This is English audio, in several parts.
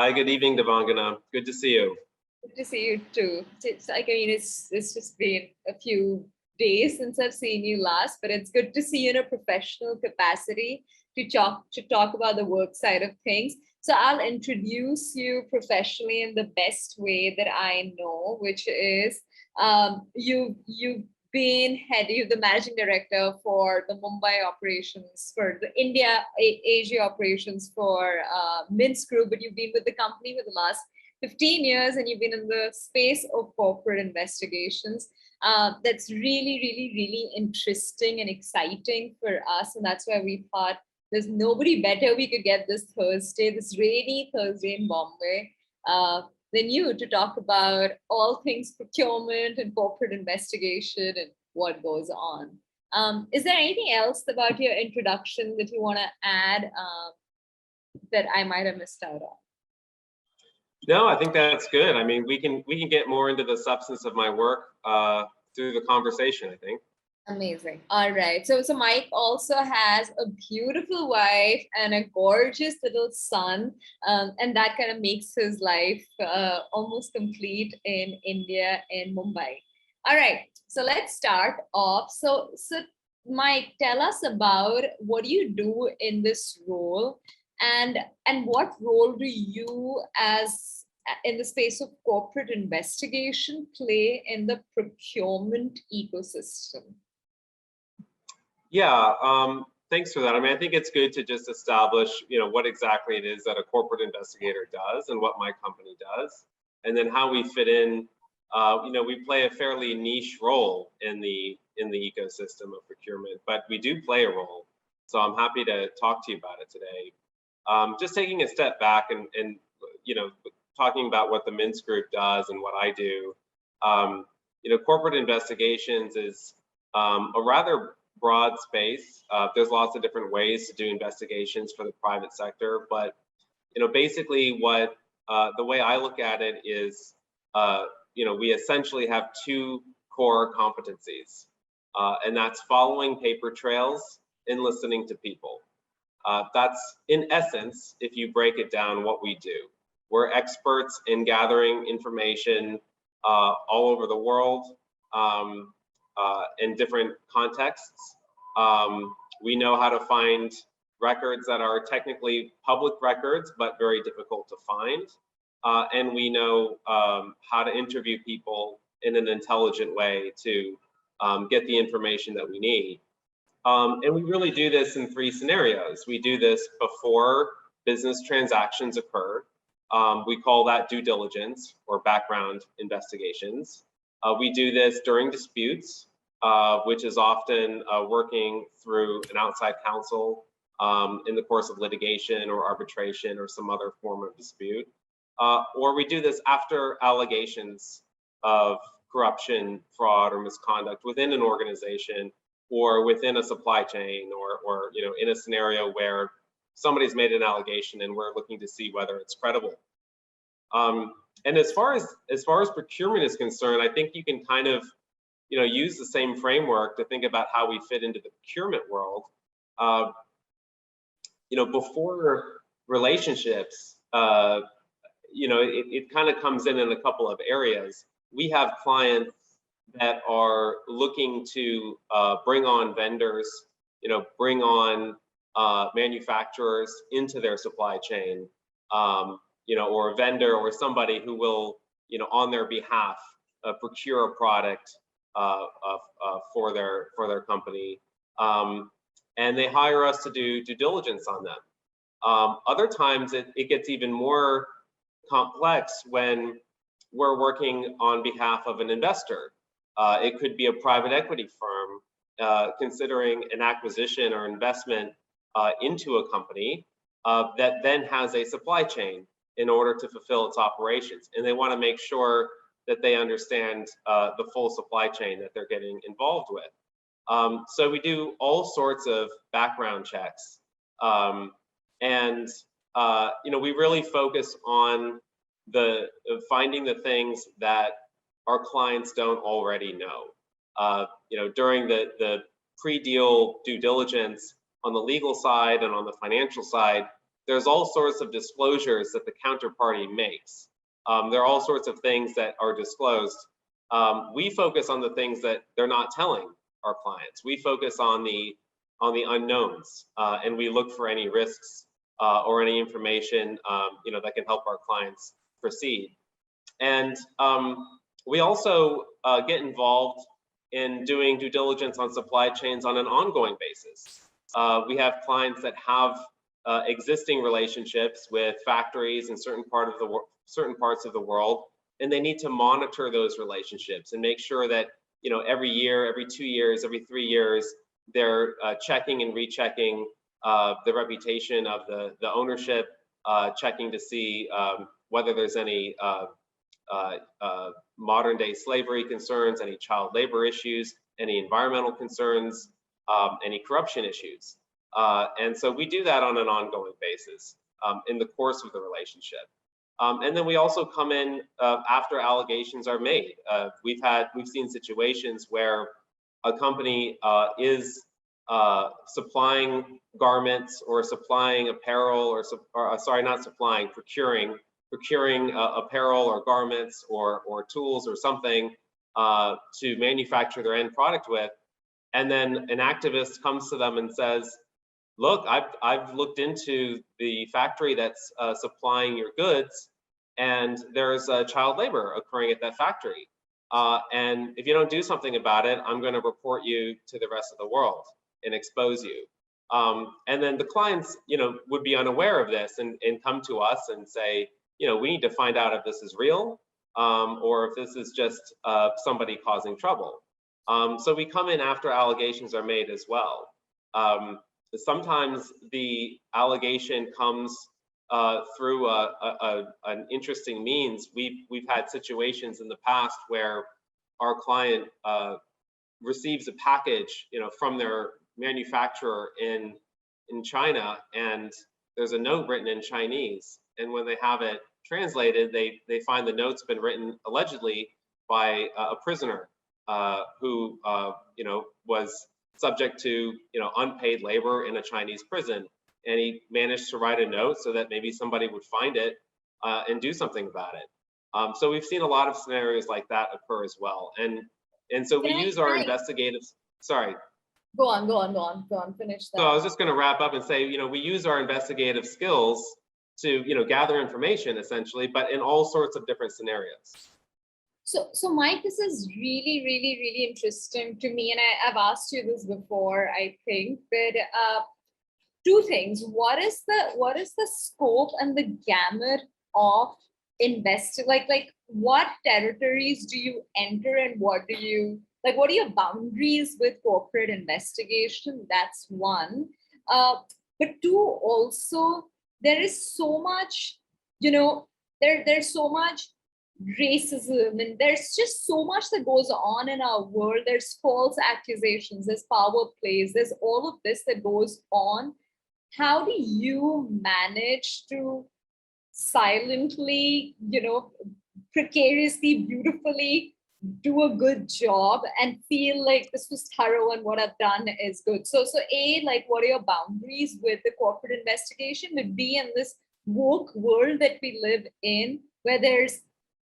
Hi, good evening, Devangana. Good to see you. Good to see you too. It's like, I mean, it's just been a few days since I've seen you last, but it's good to see you in a professional capacity to talk about the work side of things. So I'll introduce you professionally in the best way that I know, which is you've been you're the managing director for the Mumbai operations, for the Asia operations for Mintz Group, but you've been with the company for the last 15 years and you've been in the space of corporate investigations. That's really, really, really interesting and exciting for us. And that's why we thought there's nobody better we could get this rainy Thursday in Bombay, than you to talk about all things procurement and corporate investigation and what goes on. Is there anything else about your introduction that you want to add that I might have missed out on? No, I think that's good. I mean, we can get more into the substance of my work through the conversation, I think. Amazing. All right. So Mike also has a beautiful wife and a gorgeous little son, and that kind of makes his life almost complete in India, in Mumbai. All right. So let's start off. So Mike, tell us about what do you do in this role, and what role do you as in the space of corporate investigation play in the procurement ecosystem? Yeah, thanks for that. I mean, I think it's good to just establish, what exactly it is that a corporate investigator does and what my company does, and then how we fit in. We play a fairly niche role in the ecosystem of procurement, but we do play a role. So I'm happy to talk to you about it today. Just taking a step back and talking about what the Mintz Group does and what I do. Corporate investigations is a rather broad space. There's lots of different ways to do investigations for the private sector, but basically what the way I look at it is, we essentially have two core competencies, and that's following paper trails and listening to people. That's in essence, if you break it down, what we do. We're experts in gathering information all over the world in different contexts. We know how to find records that are technically public records, but very difficult to find. And we know how to interview people in an intelligent way to get the information that we need. And we really do this in three scenarios. We do this before business transactions occur. We call that due diligence or background investigations. We do this during disputes, which is often working through an outside counsel in the course of litigation or arbitration or some other form of dispute. Or we do this after allegations of corruption, fraud, or misconduct within an organization or within a supply chain, or in a scenario where somebody's made an allegation and we're looking to see whether it's credible. And as far as procurement is concerned, I think you can kind of use the same framework to think about how we fit into the procurement world. Before relationships, it kind of comes in a couple of areas. We have clients that are looking to bring on vendors, bring on manufacturers into their supply chain, or a vendor or somebody who will, on their behalf, procure a product for their company, and they hire us to do due diligence on them. Other times it gets even more complex when we're working on behalf of an investor. It could be a private equity firm considering an acquisition or investment into a company that then has a supply chain in order to fulfill its operations. And they want to make sure that they understand the full supply chain that they're getting involved with. So we do all sorts of background checks. And we really focus on finding the things that our clients don't already know. During the pre-deal due diligence on the legal side and on the financial side, there's all sorts of disclosures that the counterparty makes. There are all sorts of things that are disclosed. We focus on the things that they're not telling our clients. We focus on the unknowns, and we look for any risks or any information that can help our clients proceed. And we also get involved in doing due diligence on supply chains on an ongoing basis. We have clients that have existing relationships with factories in certain parts of the world, and they need to monitor those relationships and make sure that every year, every 2 years, every 3 years, they're checking and rechecking the reputation of the ownership, checking to see whether there's any modern day slavery concerns, any child labor issues, any environmental concerns, any corruption issues. And so we do that on an ongoing basis in the course of the relationship. And then we also come in after allegations are made. We've seen situations where a company is supplying garments or supplying apparel or sorry, not supplying, procuring apparel or garments or tools or something to manufacture their end product with. And then an activist comes to them and says, look, I've looked into the factory that's supplying your goods, and there's child labor occurring at that factory. And if you don't do something about it, I'm going to report you to the rest of the world and expose you. And then the clients, would be unaware of this and come to us and say, we need to find out if this is real or if this is just somebody causing trouble. So we come in after allegations are made as well. Sometimes the allegation comes through an interesting means. We've had situations in the past where our client receives a package, from their manufacturer in China, and there's a note written in Chinese. And when they have it translated, they find the note's been written allegedly by a prisoner who was subject to unpaid labor in a Chinese prison, and he managed to write a note so that maybe somebody would find it and do something about it. So we've seen a lot of scenarios like that occur as well, and so we use our investigative. Sorry. Go on. Finish that. So I was just going to wrap up and say, we use our investigative skills to gather information essentially, but in all sorts of different scenarios. So Mike, this is really, really, really interesting to me. And I've asked you this before, I think, but two things. What is the scope and the gamut of investing? Like what territories do you enter and what are your boundaries with corporate investigation? That's one. But two, also, there is so much, there's so much racism, and there's just so much that goes on in our world. There's false accusations, there's power plays, there's all of this that goes on. How do you manage to silently, precariously, beautifully do a good job and feel like this was thorough and what I've done is good? So A, like, what are your boundaries with the corporate investigation? But B, in this woke world that we live in, where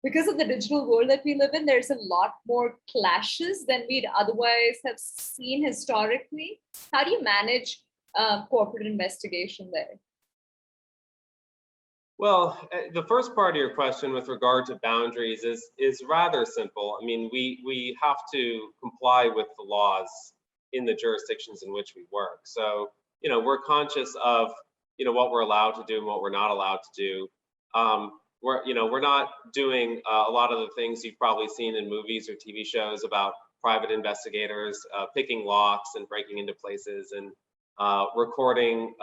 because of the digital world that we live in, there's a lot more clashes than we'd otherwise have seen historically. How do you manage corporate investigation there? Well, the first part of your question with regard to boundaries is rather simple. I mean, we have to comply with the laws in the jurisdictions in which we work. So, we're conscious of, what we're allowed to do and what we're not allowed to do. We're not doing a lot of the things you've probably seen in movies or TV shows about private investigators picking locks and breaking into places and recording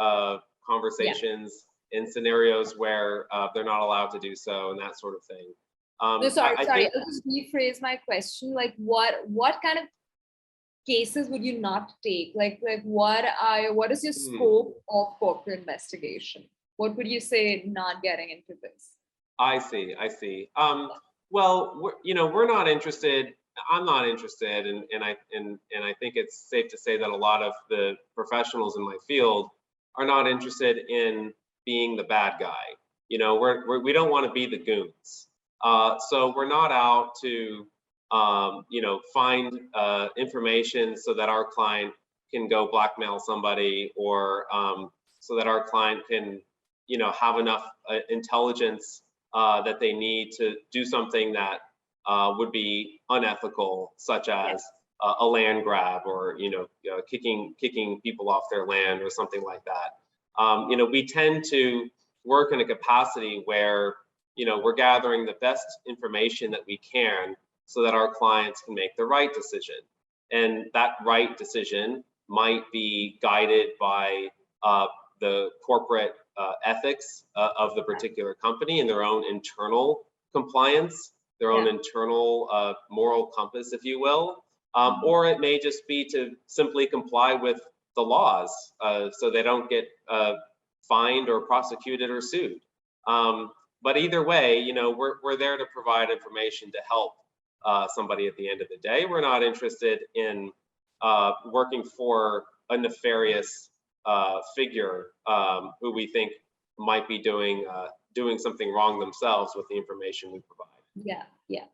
conversations in scenarios where they're not allowed to do so and that sort of thing. I'll just rephrase my question. Like, what kind of cases would you not take? Like what is your scope of corporate investigation? What would you say not getting into this? I see. Well, we're not interested. I'm not interested, and I think it's safe to say that a lot of the professionals in my field are not interested in being the bad guy. You know, we don't want to be the goons. So we're not out to, you know, find information so that our client can go blackmail somebody, or so that our client can, you know, have enough intelligence that they need to do something that would be unethical, such as a land grab, or, you know, kicking people off their land or something like that. You know, we tend to work in a capacity where, you know, we're gathering the best information that we can so that our clients can make the right decision. And that right decision might be guided by the corporate ethics of the particular company and their own internal compliance, their own internal moral compass, if you will. Or it may just be to simply comply with the laws so they don't get fined or prosecuted or sued. But either way, you know, we're there to provide information to help somebody at the end of the day. We're not interested in working for a nefarious figure who we think might be doing something wrong themselves with the information we provide. Yeah.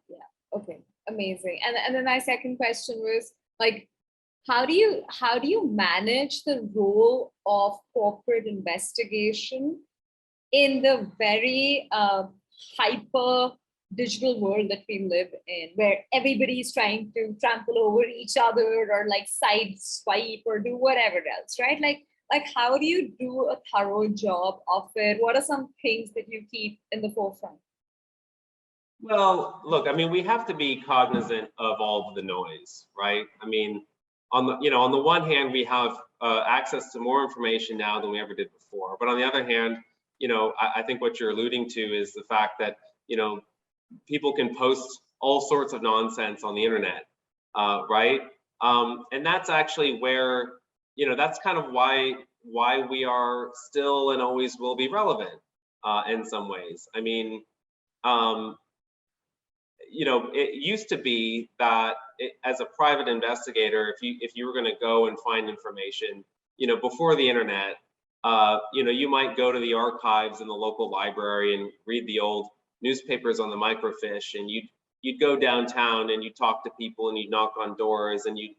Okay, amazing. And then my second question was, like, how do you manage the role of corporate investigation in the very hyper digital world that we live in, where everybody is trying to trample over each other, or like side swipe, or do whatever else, right? Like how do you do a thorough job of it? What are some things that you keep in the forefront? Well, look, I mean, we have to be cognizant of all of the noise, right? I mean, on the one hand, we have access to more information now than we ever did before. But on the other hand, you know, I think what you're alluding to is the fact that, you know, people can post all sorts of nonsense on the internet, right? And that's actually where, you know, that's kind of why we are still and always will be relevant in some ways. I mean, you know, it used to be that as a private investigator, if you were going to go and find information, you know, before the internet, you know, you might go to the archives in the local library and read the old newspapers on the microfiche, and you'd go downtown and you'd talk to people and you'd knock on doors and you'd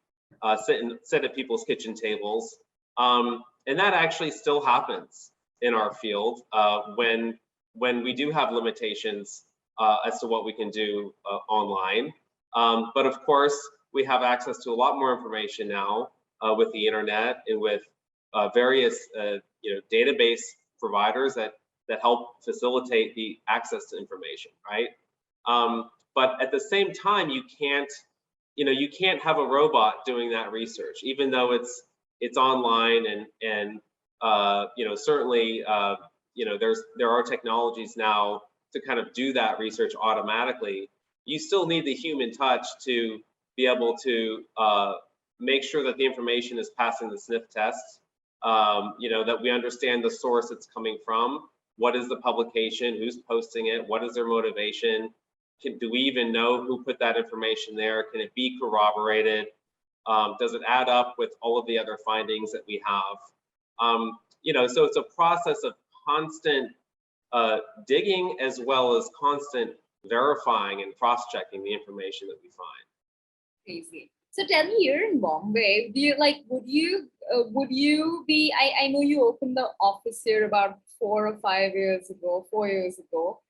sit at people's kitchen tables. And that actually still happens in our field when we do have limitations as to what we can do online. But of course, we have access to a lot more information now with the internet and with various you know, database providers that help facilitate the access to information, right? But at the same time, you can't have a robot doing that research, even though it's online and you know, certainly you know, there are technologies now to kind of do that research automatically. You still need the human touch to be able to make sure that the information is passing the sniff test. You know, that we understand the source it's coming from. What is the publication? Who's posting it? What is their motivation? Do we even know who put that information there? Can it be corroborated? Does it add up with all of the other findings that we have? You know, so it's a process of constant digging, as well as constant verifying and cross-checking the information that we find. Crazy. So tell me, here in Bombay, do you like, would you be, I know you opened the office here about 4 years ago.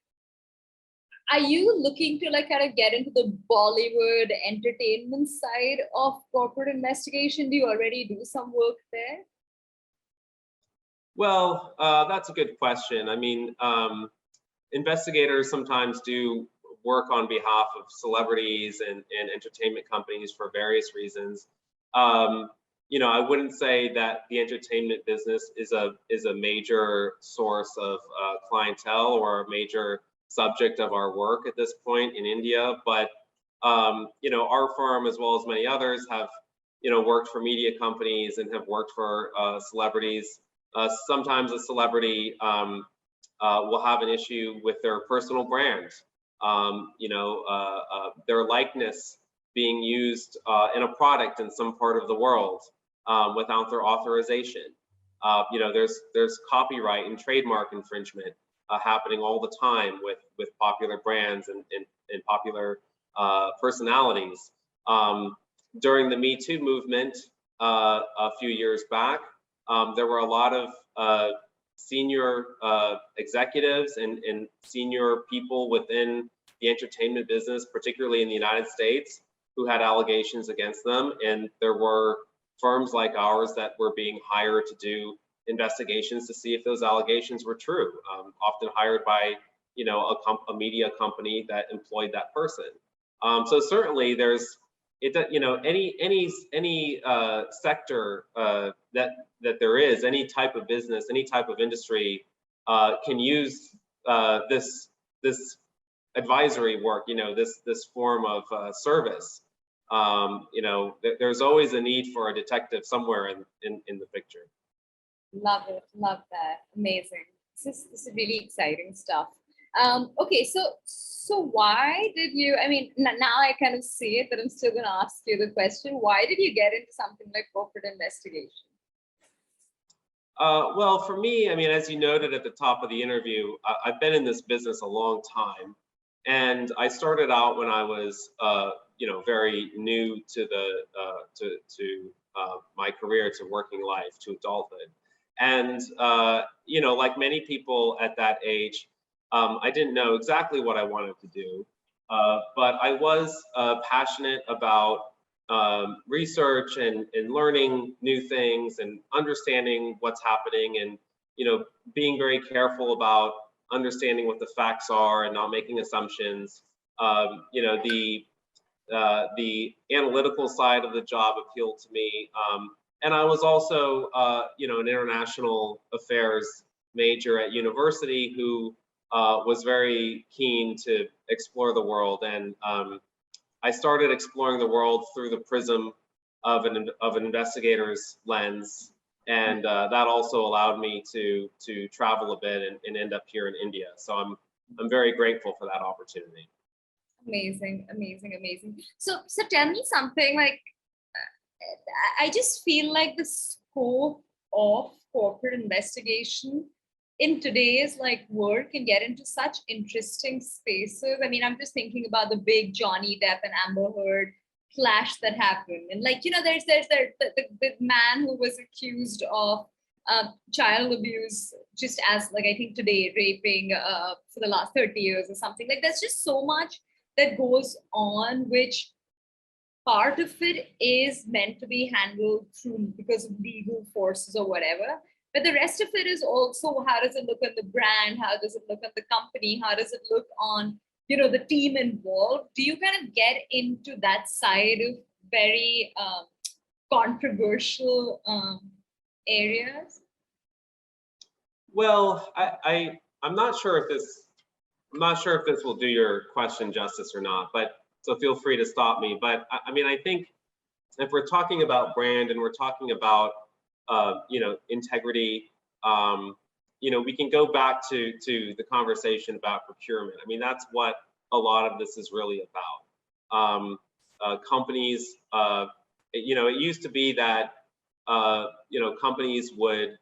Are you looking to like kind of get into the Bollywood entertainment side of corporate investigation? Do you already do some work there? Well, that's a good question. I mean, investigators sometimes do work on behalf of celebrities and entertainment companies for various reasons. You know, I wouldn't say that the entertainment business is a major source of clientele or a major subject of our work at this point in India, but you know, our firm, as well as many others, have, you know, worked for media companies and have worked for celebrities. Sometimes a celebrity will have an issue with their personal brand, you know, their likeness being used in a product in some part of the world without their authorization. There's copyright and trademark infringement happening all the time with popular brands and popular personalities. During the Me Too movement a few years back, there were a lot of senior executives and senior people within the entertainment business, particularly in the United States, who had allegations against them. And there were firms like ours that were being hired to do investigations to see if those allegations were true, often hired by a media company that employed that person. So certainly there's any sector that there is, any type of business, any type of industry can use this advisory work, this form of service. There's always a need for a detective somewhere in the picture. Love it, love that, amazing. This is really exciting stuff. Okay, so why did you, I mean, now I kind of see it, but I'm still going to ask you the question. Why did you get into something like corporate investigation? Well, for me, I mean, as you noted at the top of the interview, I've been in this business a long time. And I started out when I was, very new to my career, to working life, to adulthood. And, like many people at that age, I didn't know exactly what I wanted to do, but I was passionate about research and learning new things and understanding what's happening, and being very careful about understanding what the facts are and not making assumptions. The analytical side of the job appealed to me, and I was also an international affairs major at university who was very keen to explore the world, and I started exploring the world through the prism of an investigator's lens, and that also allowed me to travel a bit and end up here in India. So I'm very grateful for that opportunity. Amazing, amazing, amazing. So tell me something, like, I just feel like the scope of corporate investigation in today's work can get into such interesting spaces. I mean, I'm just thinking about the big Johnny Depp and Amber Heard clash that happened, and there's the man who was accused of child abuse, just as I think today, raping for the last 30 years or something. There's just so much that goes on, which part of it is meant to be handled through because of legal forces or whatever. But the rest of it is also, how does it look on the brand? How does it look on the company? How does it look on, the team involved? Do you kind of get into that side of very controversial areas? Well, I'm not sure if this will do your question justice or not, but so feel free to stop me. But I mean, I think if we're talking about brand and we're talking about integrity, we can go back to the conversation about procurement. I mean, that's what a lot of this is really about. Companies, it used to be that companies would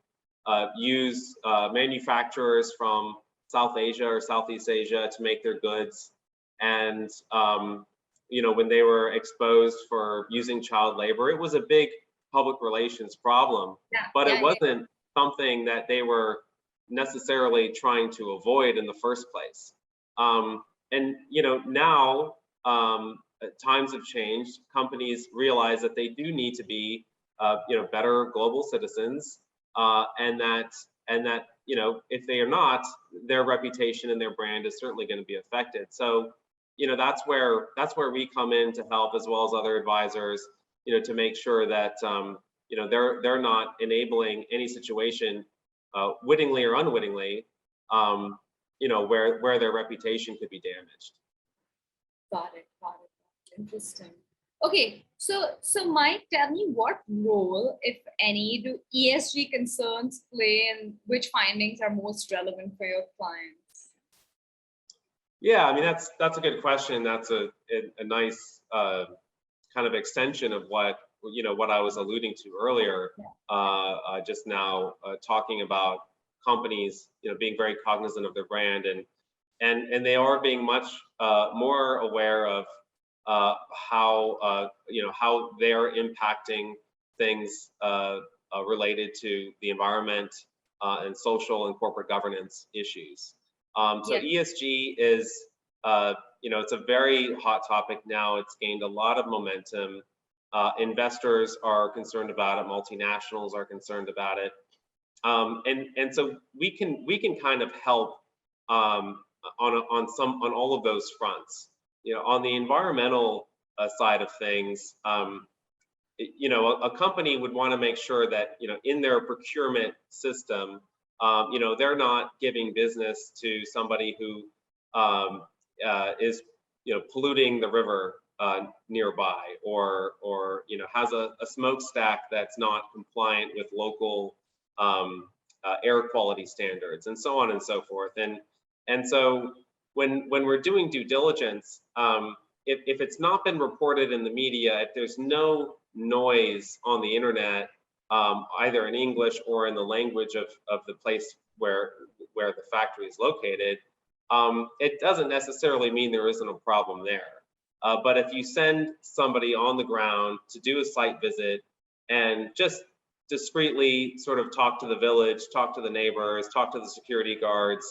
use manufacturers from South Asia or Southeast Asia to make their goods, and when they were exposed for using child labor, it was a big public relations problem, but it wasn't something that they were necessarily trying to avoid in the first place. And now times have changed. Companies realize that they do need to be better global citizens, and that if they are not, their reputation and their brand is certainly going to be affected. So that's where we come in to help, as well as other advisors, to make sure that they're not enabling any situation, wittingly or unwittingly, where their reputation could be damaged. Got it. Interesting. Okay, so Mike, tell me, what role, if any, do ESG concerns play, and which findings are most relevant for your clients? Yeah, I mean, that's a good question. That's a nice kind of extension of what what I was alluding to earlier, just now, talking about companies, being very cognizant of their brand, and they are being much more aware of how how they're impacting things related to the environment and social and corporate governance issues. So ESG is, it's a very hot topic now. It's gained a lot of momentum. Investors are concerned about it. Multinationals are concerned about it. And so we can kind of help on all of those fronts. On the environmental side of things, a company would want to make sure that in their procurement system, they're not giving business to somebody who is polluting the river nearby, or has a smokestack that's not compliant with local air quality standards, and so on and so forth. And so when we're doing due diligence, if it's not been reported in the media, if there's no noise on the internet, either in English or in the language of the place where the factory is located, it doesn't necessarily mean there isn't a problem there. But if you send somebody on the ground to do a site visit and just discreetly sort of talk to the village, talk to the neighbors, talk to the security guards,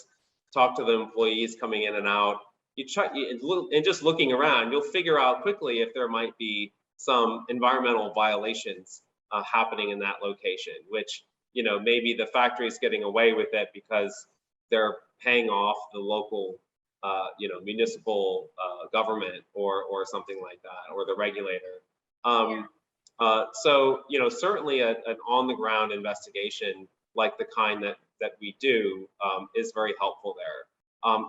talk to the employees coming in and out, and just looking around, you'll figure out quickly if there might be some environmental violations happening in that location, which, maybe the factory's getting away with it because they're paying off the local, municipal government or something like that, or the regulator. So, certainly an on-the-ground investigation like the kind that we do is very helpful there.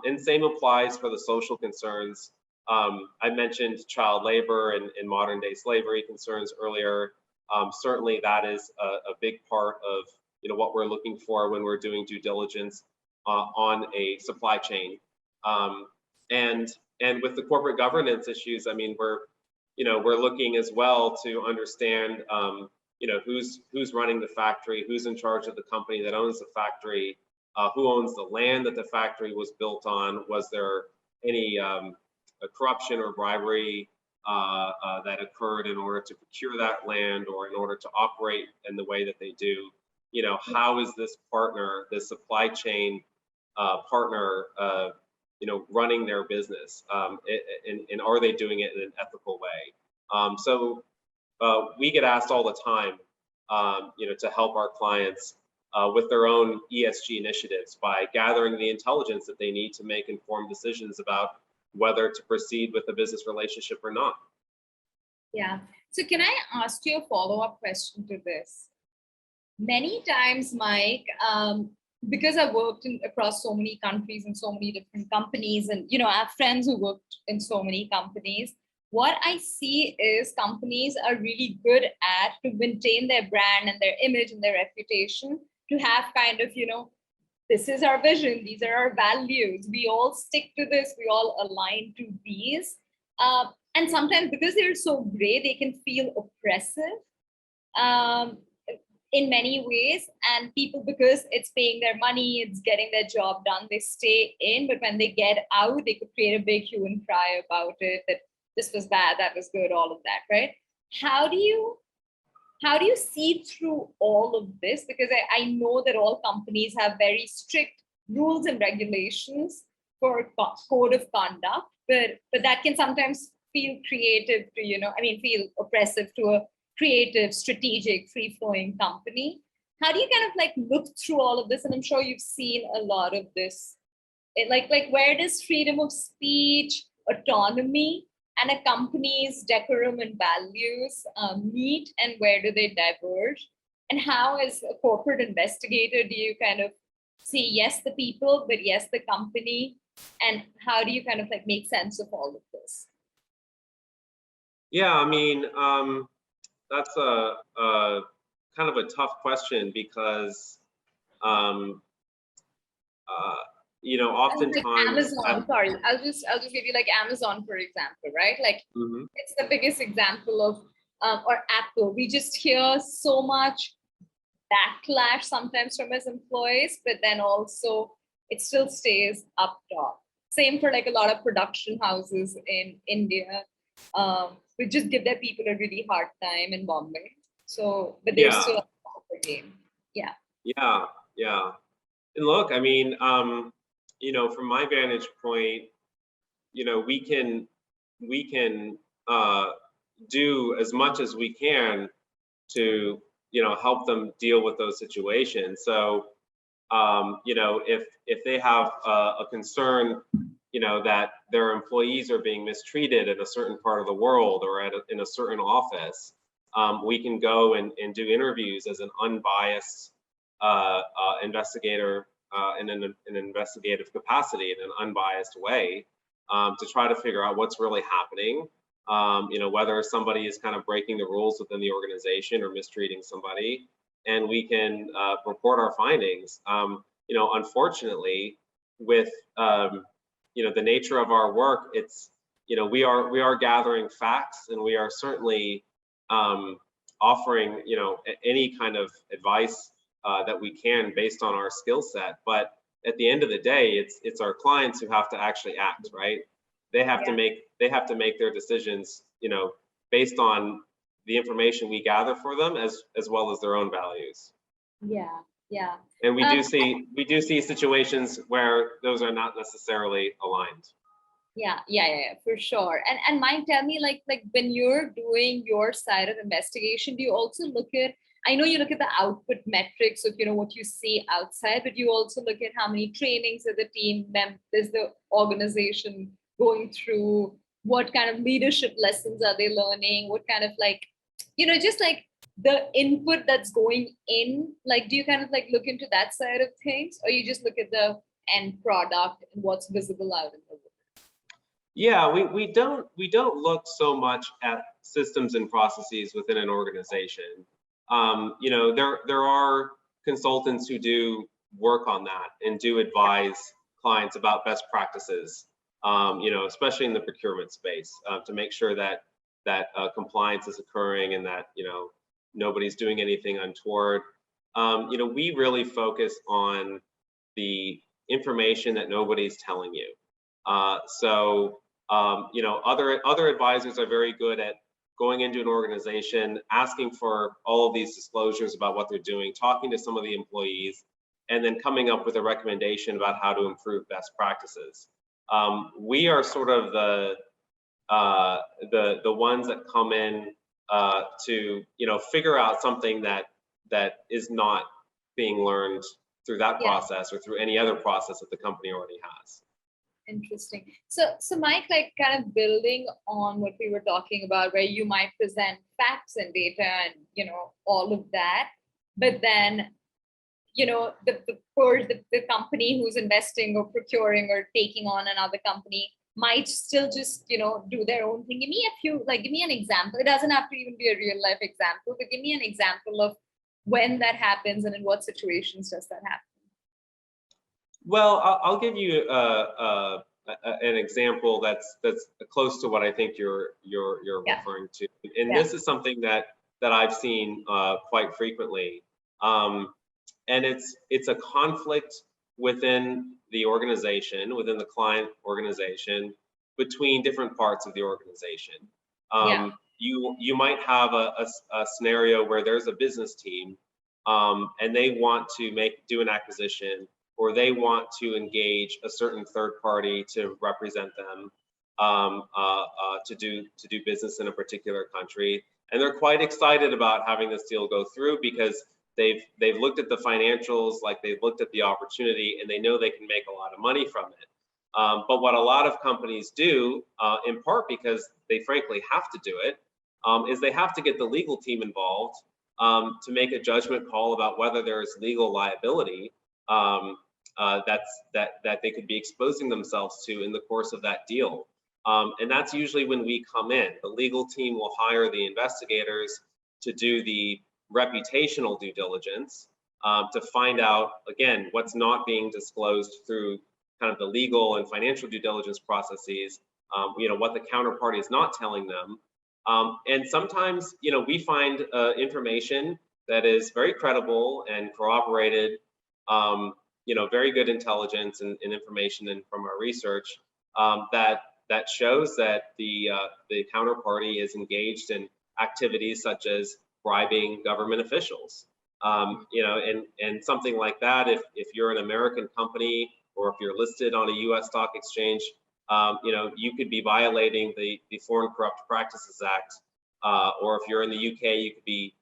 And same applies for the social concerns. I mentioned child labor and modern day slavery concerns earlier. Certainly that is a big part of what we're looking for when we're doing due diligence on a supply chain. And with the corporate governance issues, I mean, we're looking as well to understand who's running the factory, who's in charge of the company that owns the factory, who owns the land that the factory was built on. Was there any corruption or bribery that occurred in order to procure that land, or in order to operate in the way that they do? How is this partner, this supply chain partner, running their business, and are they doing it in an ethical way? So we get asked all the time, to help our clients with their own ESG initiatives by gathering the intelligence that they need to make informed decisions about whether to proceed with a business relationship or not. Yeah. So can I ask you a follow-up question to this? Many times, Mike, because I've worked across so many countries and so many different companies, and I have friends who worked in so many companies, what I see is companies are really good at to maintain their brand and their image and their reputation, to have kind of, this is our vision, these are our values, we all stick to this, we all align to these. And sometimes because they're so gray, they can feel oppressive in many ways. And people, because it's paying their money, it's getting their job done, they stay in. But when they get out, they could create a big hue and cry about it, that this was bad, that was good, all of that, right? How do you see through all of this? Because I know that all companies have very strict rules and regulations for code of conduct, but that can sometimes feel creative to, feel oppressive to a creative, strategic, free-flowing company. How do you kind of look through all of this? And I'm sure you've seen a lot of this. Like where does freedom of speech, autonomy, and a company's decorum and values meet, and where do they diverge? And how, as a corporate investigator, do you kind of see yes the people, but yes the company? And how do you kind of make sense of all of this? Yeah, that's a kind of a tough question, because oftentimes Amazon, sorry, I'll just give you Amazon, for example, right? It's the biggest example of or Apple. We just hear so much backlash sometimes from his employees, but then also it still stays up top. Same for like a lot of production houses in India. We just give their people a really hard time in Bombay. So, but they're Yeah, still on top of the game. Yeah. yeah, yeah. And look, I mean, from my vantage point, we can do as much as we can to help them deal with those situations. So if they have a concern, that their employees are being mistreated in a certain part of the world or in a certain office, we can go and do interviews as an unbiased investigator in an investigative capacity in an unbiased way, to try to figure out what's really happening. Whether somebody is kind of breaking the rules within the organization or mistreating somebody, and we can report our findings. Unfortunately, with the nature of our work, it's we are gathering facts, and we are certainly offering any kind of advice that we can based on our skill set. But at the end of the day, it's our clients who have to actually act, right? They have to make their decisions, based on the information we gather for them, as well as their own values. Yeah, yeah. And we do see situations where those are not necessarily aligned. Yeah, for sure. And Mike, tell me, like when you're doing your side of investigation, do you also look at, I know you look at the output metrics of what you see outside, but you also look at how many trainings are the team members, the organization going through, what kind of leadership lessons are they learning, what kind of just like the input that's going in, like do you kind of like look into that side of things, or you just look at the end product and what's visible out in the world? Yeah, we don't look so much at systems and processes within an organization. There are consultants who do work on that and do advise clients about best practices, especially in the procurement space, to make sure that compliance is occurring and that nobody's doing anything untoward. We really focus on the information that nobody's telling you. Other advisors are very good at going into an organization, asking for all of these disclosures about what they're doing, talking to some of the employees, and then coming up with a recommendation about how to improve best practices. We are sort of the ones that come in to figure out something that is not being learned through that process or through any other process that the company already has. Interesting. So Mike, like kind of building on what we were talking about, where you might present facts and data and all of that, but then the company who's investing or procuring or taking on another company might still just do their own thing. Give me an example. It doesn't have to even be a real life example, but give me an example of when that happens and in what situations does that happen. Well, I'll give you an example that's close to what I think you're referring to, and this is something that I've seen quite frequently, and it's a conflict within the organization, within the client organization, between different parts of the organization. You might have a scenario where there's a business team, and they want to do an acquisition, or they want to engage a certain third party to represent them, to do business in a particular country, and they're quite excited about having this deal go through because they've looked at the financials, like they've looked at the opportunity, and they know they can make a lot of money from it. But what a lot of companies do, in part because they frankly have to do it, is they have to get the legal team involved to make a judgment call about whether there is legal liability that they could be exposing themselves to in the course of that deal. And that's usually when we come in. The legal team will hire the investigators to do the reputational due diligence, to find out, again, what's not being disclosed through kind of the legal and financial due diligence processes, what the counterparty is not telling them, And sometimes, we find information that is very credible and corroborated, very good intelligence and information from our research, that shows that the counterparty is engaged in activities such as bribing government officials. And something like that, if you're an American company or if you're listed on a U.S. stock exchange, you could be violating the Foreign Corrupt Practices Act, or if you're in the UK, you could be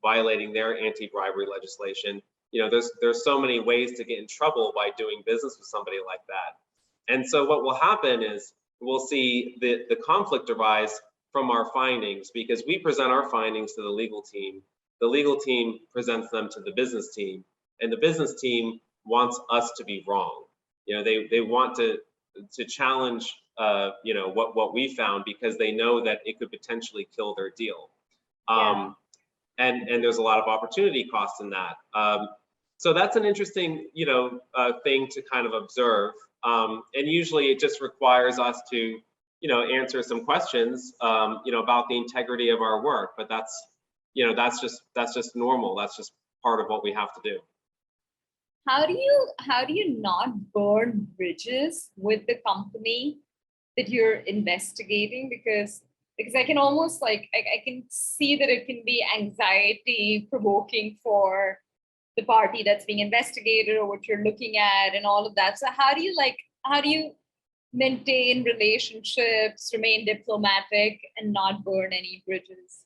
violating their anti-bribery legislation. There's so many ways to get in trouble by doing business with somebody like that. And so what will happen is we'll see the conflict arise from our findings, because we present our findings to the legal team. The legal team presents them to the business team, and the business team wants us to be wrong. They want to challenge what we found, because they know that it could potentially kill their deal. And there's a lot of opportunity cost in that. So that's an interesting thing to kind of observe. And usually it just requires us to answer some questions about the integrity of our work, but that's just normal. That's just part of what we have to do. How do you not burn bridges with the company that you're investigating? Because I can almost I can see that it can be anxiety provoking for the party that's being investigated or what you're looking at and all of that. So how do you maintain relationships, remain diplomatic, and not burn any bridges?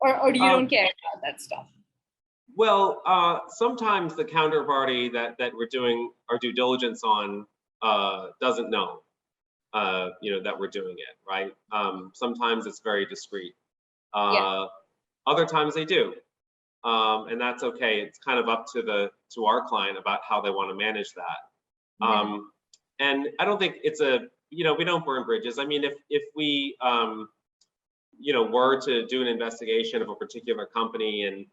Or you don't care about that stuff? Well, sometimes the counterparty that we're doing our due diligence on doesn't know, that we're doing it, right? Sometimes it's very discreet. Other times they do, and that's okay. It's kind of up to our client about how they want to manage that. And I don't think it's we don't burn bridges. I mean, if we were to do an investigation of a particular company and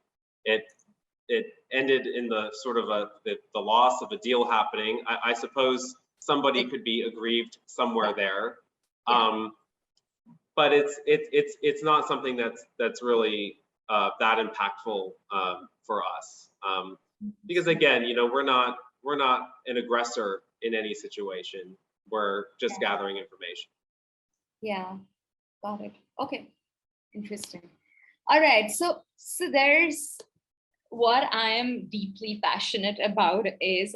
it ended in the sort of the loss of a deal happening, I suppose somebody could be aggrieved somewhere there. But it's not something that's really that impactful for us, because again, we're not an aggressor in any situation. We're just gathering information. Yeah, got it. Okay, interesting. All right, so there's what I am deeply passionate about is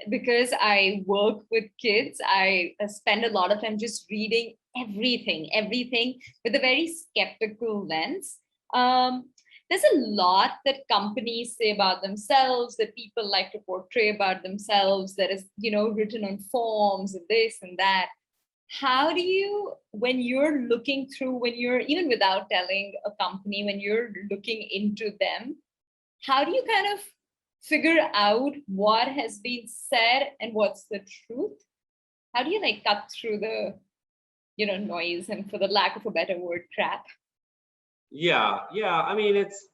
because I work with kids, I spend a lot of time just reading everything with a very skeptical lens. There's a lot that companies say about themselves, that people like to portray about themselves, that is, written on forms and this and that. How do you, when you're looking through, when you're, even without telling a company, when you're looking into them, how do you kind of figure out what has been said and what's the truth? How do you cut through the, noise and, for the lack of a better word, crap? Yeah. I mean, that's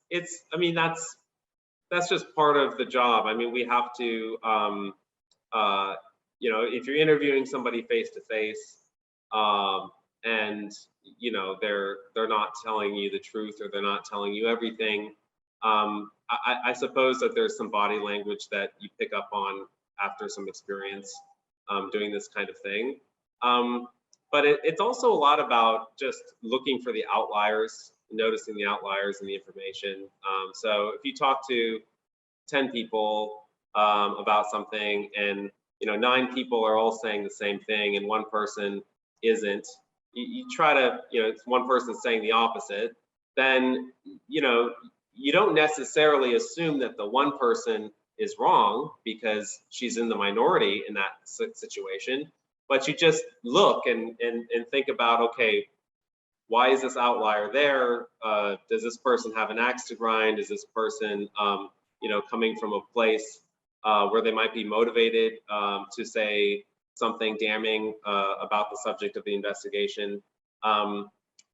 just part of the job. I mean, we have to, if you're interviewing somebody face to face, and they're not telling you the truth, or they're not telling you everything, I suppose that there's some body language that you pick up on after some experience doing this kind of thing. But it's also a lot about just looking for the outliers, noticing the outliers in the information. So if you talk to 10 people about something, and 9 people are all saying the same thing and one person isn't, you try to, one person saying the opposite, then you don't necessarily assume that the one person is wrong because she's in the minority in that situation, but you just look and think about, okay, why is this outlier there? Does this person have an axe to grind? Is this person, coming from a place where they might be motivated to say something damning about the subject of the investigation?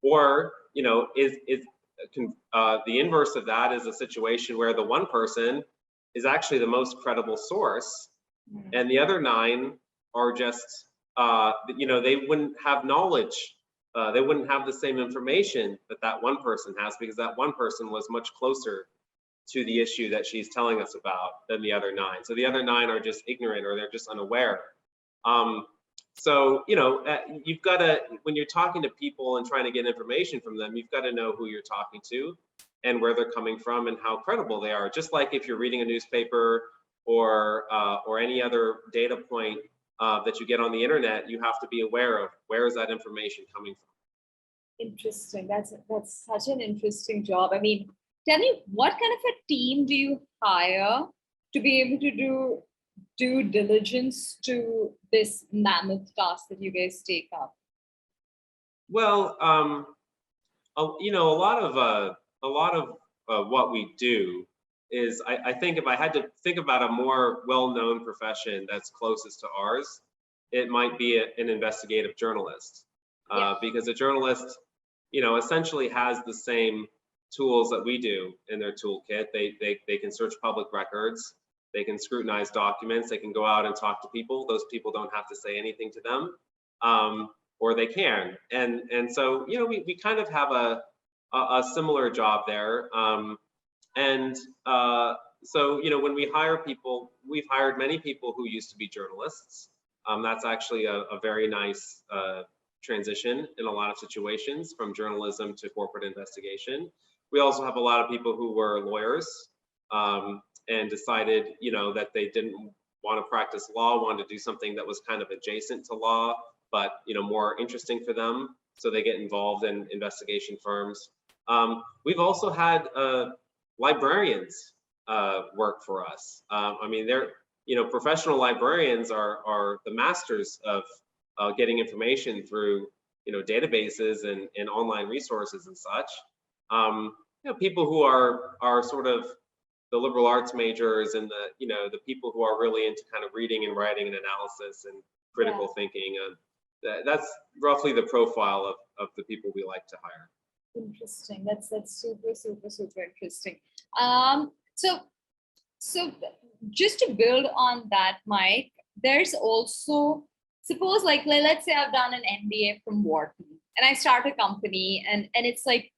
Or, the inverse of that is a situation where the one person is actually the most credible source, and the other 9 are just, they wouldn't have knowledge they wouldn't have the same information that that one person has, because that one person was much closer to the issue that she's telling us about than the other 9. So the other 9 are just ignorant, or they're just unaware. So, you've got to, when you're talking to people and trying to get information from them, you've got to know who you're talking to and where they're coming from and how credible they are. Just like if you're reading a newspaper or any other data point that you get on the internet, you have to be aware of where is that information coming from. Interesting. That's such an interesting job. I mean, tell me, what kind of a team do you hire to be able to do due diligence to this mammoth task that you guys take up? Well, a lot of what we do is, I think if I had to think about a more well-known profession that's closest to ours, it might be an investigative journalist, because a journalist, essentially has the same tools that we do in their toolkit. They can search public records, they can scrutinize documents, they can go out and talk to people. Those people don't have to say anything to them, or they can. And so, we kind of have a similar job there. So, when we hire people, we've hired many people who used to be journalists. That's actually a very nice transition in a lot of situations, from journalism to corporate investigation. We also have a lot of people who were lawyers and decided, that they didn't want to practice law, wanted to do something that was kind of adjacent to law, but more interesting for them. So they get involved in investigation firms. We've also had librarians work for us. I mean, they're, professional librarians are the masters of getting information through, databases and online resources and such. People who are sort of the liberal arts majors and the people who are really into kind of reading and writing and analysis and critical thinking. That's roughly the profile of the people we like to hire. Interesting. That's super, super, super interesting. So just to build on that, Mike, there's also, suppose like, let's say I've done an MBA from Wharton and I start a company and it's like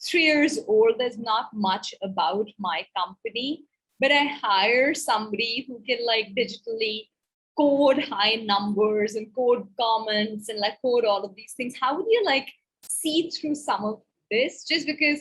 3 years old. There's not much about my company, but I hire somebody who can like digitally code high numbers and code comments and like code all of these things. How would you like see through some of this? Just because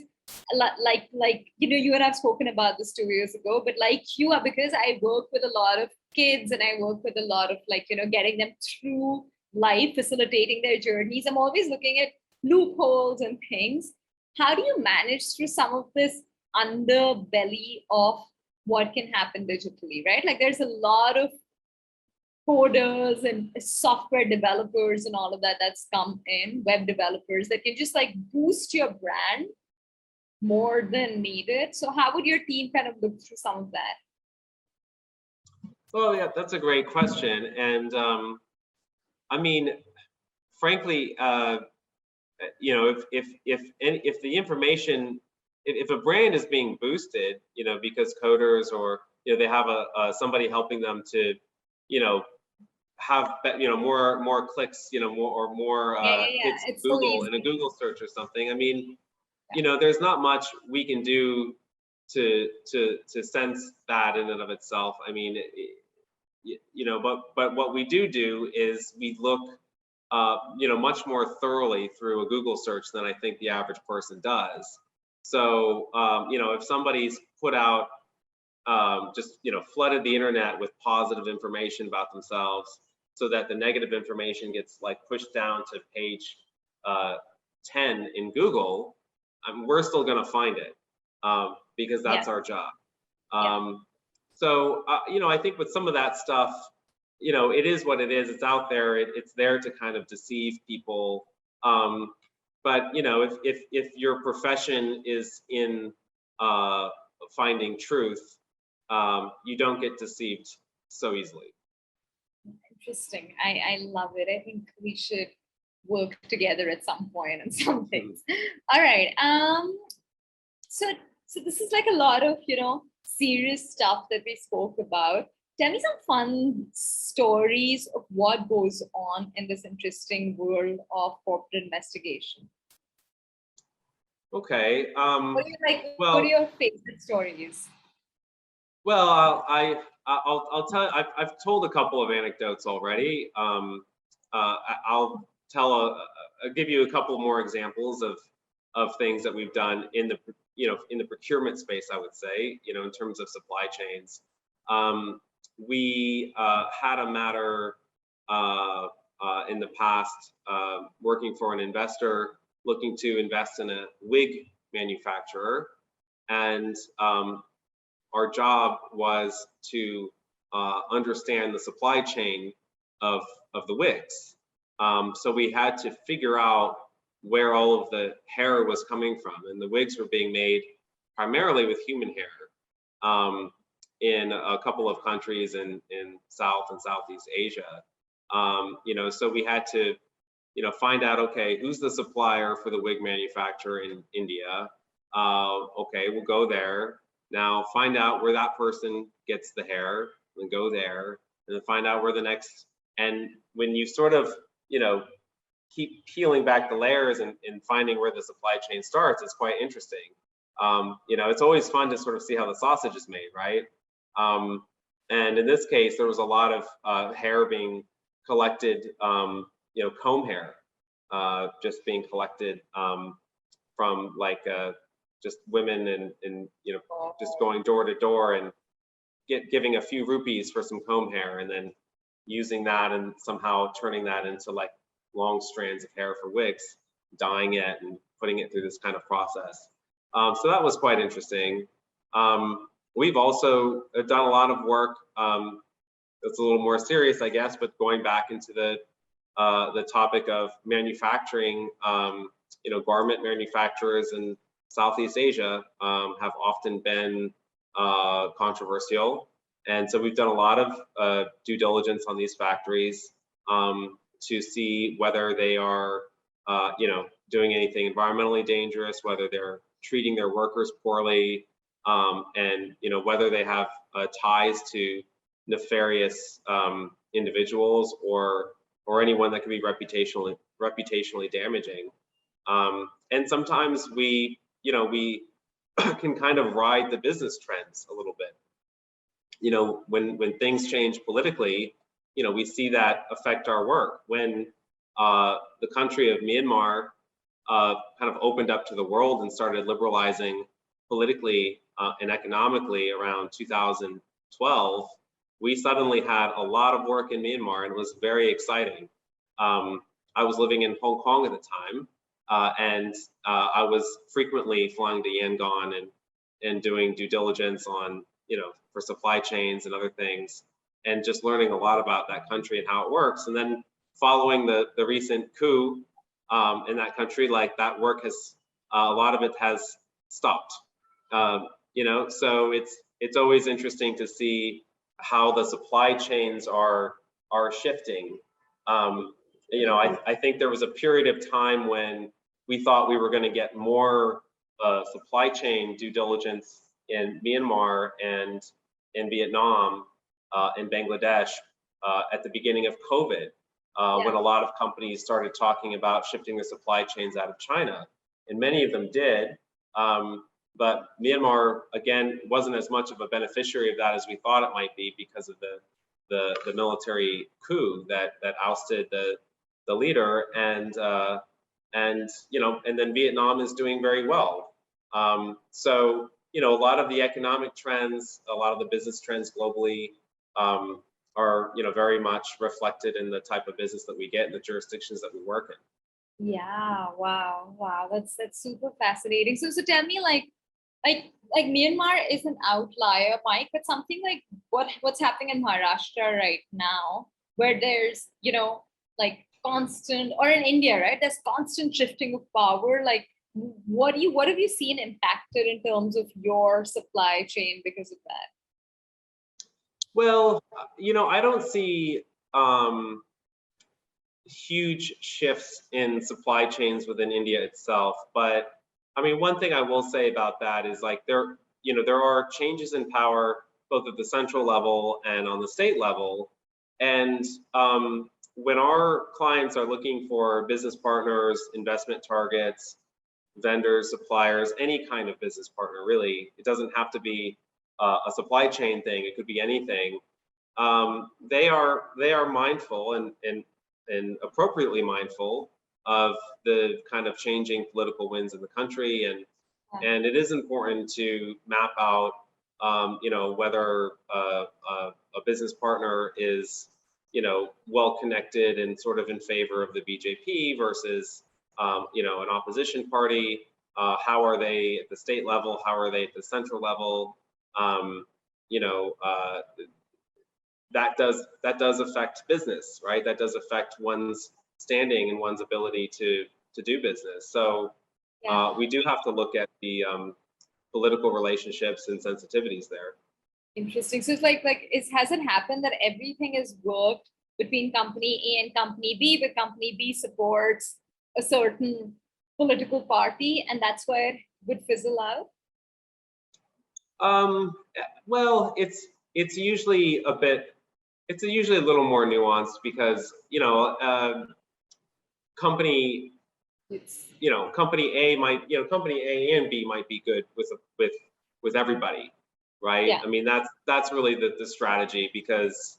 you and I've spoken about this 2 years ago, but like you are, because I work with a lot of kids and I work with a lot of getting them through life, facilitating their journeys. I'm always looking at loopholes and things. How do you manage through some of this underbelly of what can happen digitally, right? Like there's a lot of coders and software developers and all of that that's come in, web developers that can just like boost your brand more than needed. So how would your team kind of look through some of that? Well, yeah, that's a great question. And I mean, frankly, if the information, if a brand is being boosted, because coders or they have somebody helping them to, have more clicks, more hits it's Google so in a Google search or something. I mean, there's not much we can do to sense that in and of itself. I mean, but what we do is we look much more thoroughly through a Google search than I think the average person does. So, if somebody's put out, just, flooded the internet with positive information about themselves so that the negative information gets like pushed down to page 10 in Google, we're still going to find it because that's our job. So, I think with some of that stuff, it is what it is. It's out there. It's there to kind of deceive people. But if your profession is in finding truth, you don't get deceived so easily. Interesting. I love it. I think we should work together at some point on some things. All right. So this is like a lot of serious stuff that we spoke about. Tell me some fun stories of what goes on in this interesting world of corporate investigation. Okay. What do you like? What are Well, your favorite stories? well, I'll tell. I've told a couple of anecdotes already. I'll I'll give you a couple more examples of things that we've done in the in the procurement space. I would say, in terms of supply chains. We had a matter in the past working for an investor looking to invest in a wig manufacturer, and our job was to understand the supply chain of the wigs. So we had to figure out where all of the hair was coming from, and the wigs were being made primarily with human hair in a couple of countries in South and Southeast Asia. So we had to find out, okay, who's the supplier for the wig manufacturer in India? Okay, we'll go there. Now find out where that person gets the hair, and go there, and then find out where the next. And when you sort of keep peeling back the layers and finding where the supply chain starts, it's quite interesting. It's always fun to sort of see how the sausage is made, right? And in this case, there was a lot of hair being collected, comb hair, just being collected from like just women and just going door to door and giving a few rupees for some comb hair, and then using that and somehow turning that into like long strands of hair for wigs, dyeing it and putting it through this kind of process. So that was quite interesting. We've also done a lot of work that's a little more serious, I guess, but going back into the topic of manufacturing. Garment manufacturers in Southeast Asia have often been controversial, and so we've done a lot of due diligence on these factories to see whether they are, doing anything environmentally dangerous, whether they're treating their workers poorly, and whether they have ties to nefarious individuals or anyone that can be reputationally damaging. And sometimes we can kind of ride the business trends a little bit. When things change politically, we see that affect our work. When the country of Myanmar kind of opened up to the world and started liberalizing politically and economically around 2012, we suddenly had a lot of work in Myanmar, and it was very exciting. I was living in Hong Kong at the time, and I was frequently flying to Yangon and doing due diligence on, for supply chains and other things, and just learning a lot about that country and how it works. And then following the recent coup in that country, like that work has, a lot of it has stopped. So it's always interesting to see how the supply chains are shifting. I think there was a period of time when we thought we were going to get more supply chain due diligence in Myanmar and in Vietnam and Bangladesh at the beginning of COVID, when a lot of companies started talking about shifting their supply chains out of China, and many of them did. But Myanmar, again, wasn't as much of a beneficiary of that as we thought it might be because of the military coup that ousted the leader, and then Vietnam is doing very well. So a lot of the economic trends, a lot of the business trends globally are very much reflected in the type of business that we get in the jurisdictions that we work in. Yeah, wow, that's super fascinating. So tell me, like Myanmar is an outlier, Mike, but something like what's happening in Maharashtra right now, where there's like constant, or in India, right? There's constant shifting of power. Like, what have you seen impacted in terms of your supply chain because of that? Well, I don't see huge shifts in supply chains within India itself, but I mean, one thing I will say about that is like there are changes in power both at the central level and on the state level. And when our clients are looking for business partners, investment targets, vendors, suppliers, any kind of business partner, really, it doesn't have to be a supply chain thing, it could be anything. They are mindful and appropriately mindful of the kind of changing political winds in the country, and it is important to map out, you know, whether a business partner is, you know, well connected and sort of in favor of the BJP versus, you know, an opposition party. How are they at the state level? How are they at the central level? You know, that does affect business, right? That does affect one's standing and one's ability to do business. So we do have to look at the political relationships and sensitivities there. Interesting. So it's has it happened that everything is worked between company A and company B, but company B supports a certain political party, and that's why it would fizzle out? Well, it's usually a little more nuanced because, you know, company A might, you know, company A and B might be good with everybody, right? Yeah. I mean, that's really the strategy, because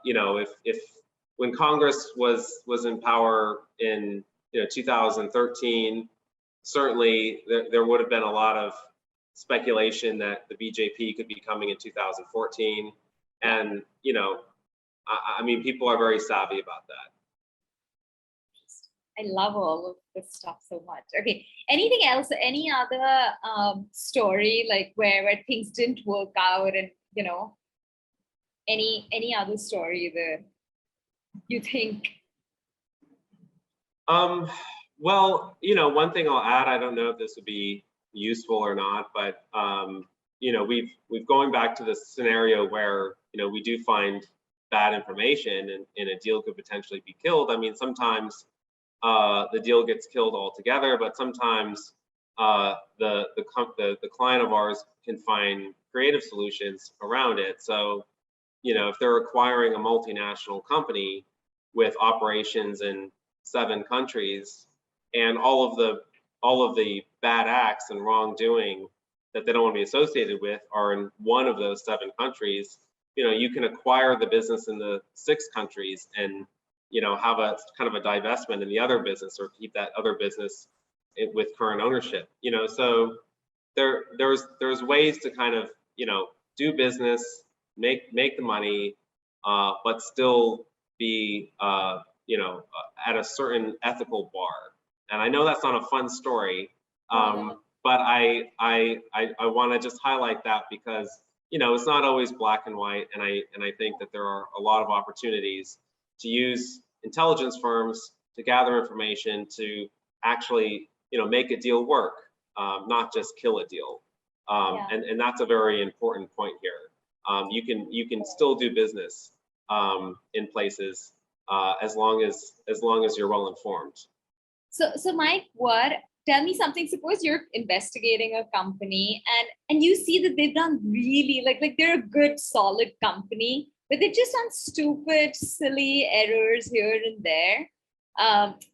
you know, if when Congress was in power in, you know, 2013, certainly there would have been a lot of speculation that the BJP could be coming in 2014, and, you know, I mean, people are very savvy about that. I love all of this stuff so much. Okay, anything else? Any other story like where things didn't work out, and, you know, any other story that you think? Well, you know, one thing I'll add, I don't know if this would be useful or not, but you know, we've going back to the scenario where, you know, we do find bad information and a deal could potentially be killed. I mean, sometimes the deal gets killed altogether, but sometimes the client of ours can find creative solutions around it. So, you know, if they're acquiring a multinational company with operations in 7 countries, and all of the bad acts and wrongdoing that they don't want to be associated with are in one of those 7 countries, you know, you can acquire the business in the 6 countries and, you know, have a kind of a divestment in the other business, or keep that other business with current ownership. You know, so there's ways to kind of, you know, do business, make the money, but still be, you know, at a certain ethical bar. And I know that's not a fun story, but I want to just highlight that because, you know, it's not always black and white, and I think that there are a lot of opportunities to use intelligence firms to gather information to actually, you know, make a deal work, not just kill a deal. And that's a very important point here. You can still do business in places as long as you're well informed. So Mike, tell me something. Suppose you're investigating a company and you see that they've done really like they're a good, solid company, but they've just done stupid, silly errors here and there,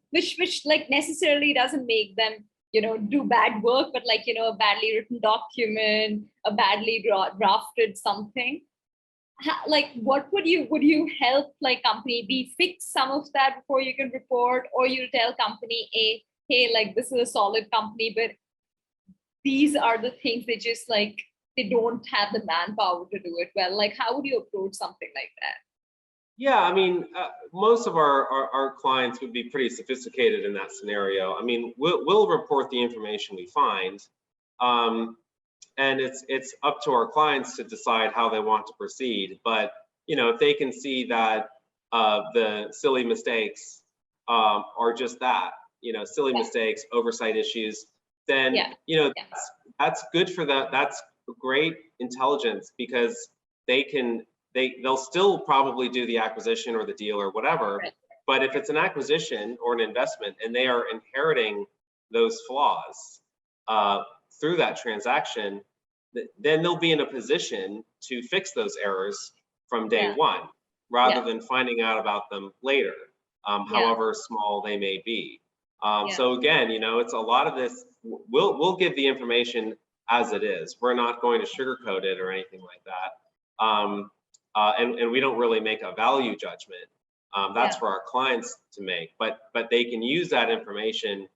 which like necessarily doesn't make them, you know, do bad work, but like, you know, a badly written document, a badly drafted something. Like, what would you help like company B fix some of that before you can report, or you tell company A, hey, like this is a solid company, but these are the things they just like, they don't have the manpower to do it well. Like, how would you approach something like that? Yeah, I mean, most of our clients would be pretty sophisticated in that scenario. I mean, we'll report the information we find, and it's up to our clients to decide how they want to proceed. But, you know, if they can see that the silly mistakes are just that, you know, silly mistakes, oversight issues, then, you know, that's good for them. That's great intelligence, because they'll still probably do the acquisition or the deal or whatever. But if it's an acquisition or an investment and they are inheriting those flaws through that transaction, then they'll be in a position to fix those errors from day Yeah. one, rather Yeah. than finding out about them later, Yeah. however small they may be. Yeah. So again, it's a lot of this. We'll give the information as it is. We're not going to sugarcoat it or anything like that. And we don't really make a value judgment. That's Yeah. for our clients to make. But they can use that information,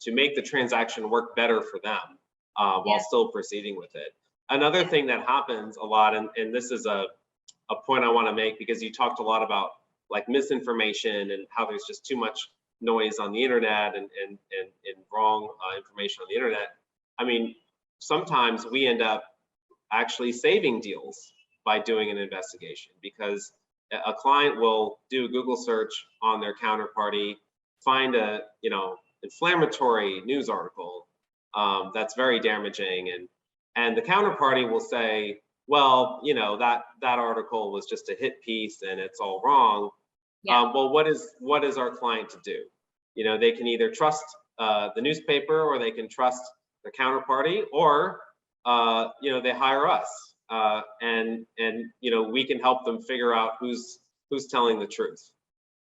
to make the transaction work better for them, while Yeah. still proceeding with it. Another thing that happens a lot, and this is a point I want to make, because you talked a lot about like misinformation and how there's just too much noise on the internet and wrong information on the internet. I mean, sometimes we end up actually saving deals by doing an investigation, because a client will do a Google search on their counterparty, find a inflammatory news article that's very damaging, and the counterparty will say, well, that article was just a hit piece and it's all wrong. Yeah. Well, what is our client to do? They can either trust the newspaper, or they can trust the counterparty, or they hire us, and we can help them figure out who's telling the truth,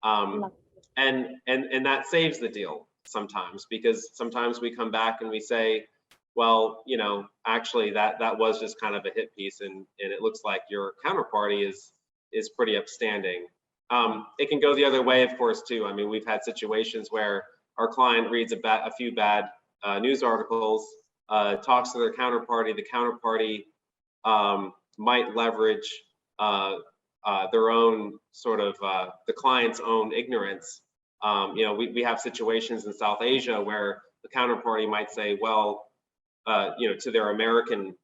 and that saves the deal sometimes, because sometimes we come back and we say, well, actually that was just kind of a hit piece, and it looks like your counterparty is pretty upstanding. It can go the other way, of course, too. I mean, we've had situations where our client reads a few bad news articles, talks to their counterparty. The counterparty might leverage their own sort of the client's own ignorance. We have situations in South Asia where the counterparty might say, well, to their American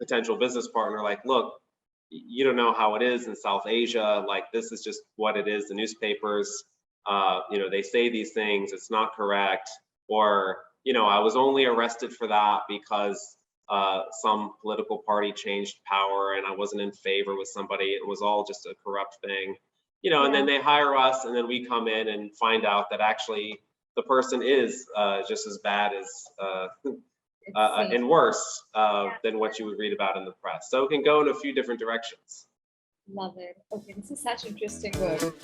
potential business partner, like, look, you don't know how it is in South Asia. Like, this is just what it is. The newspapers, they say these things. It's not correct. Or, I was only arrested for that because some political party changed power and I wasn't in favor with somebody. It was all just a corrupt thing, and then they hire us, and then we come in and find out that actually the person is just as bad as and worse than what you would read about in the press. So it can go in a few different directions. Love it. Okay, this is such interesting work.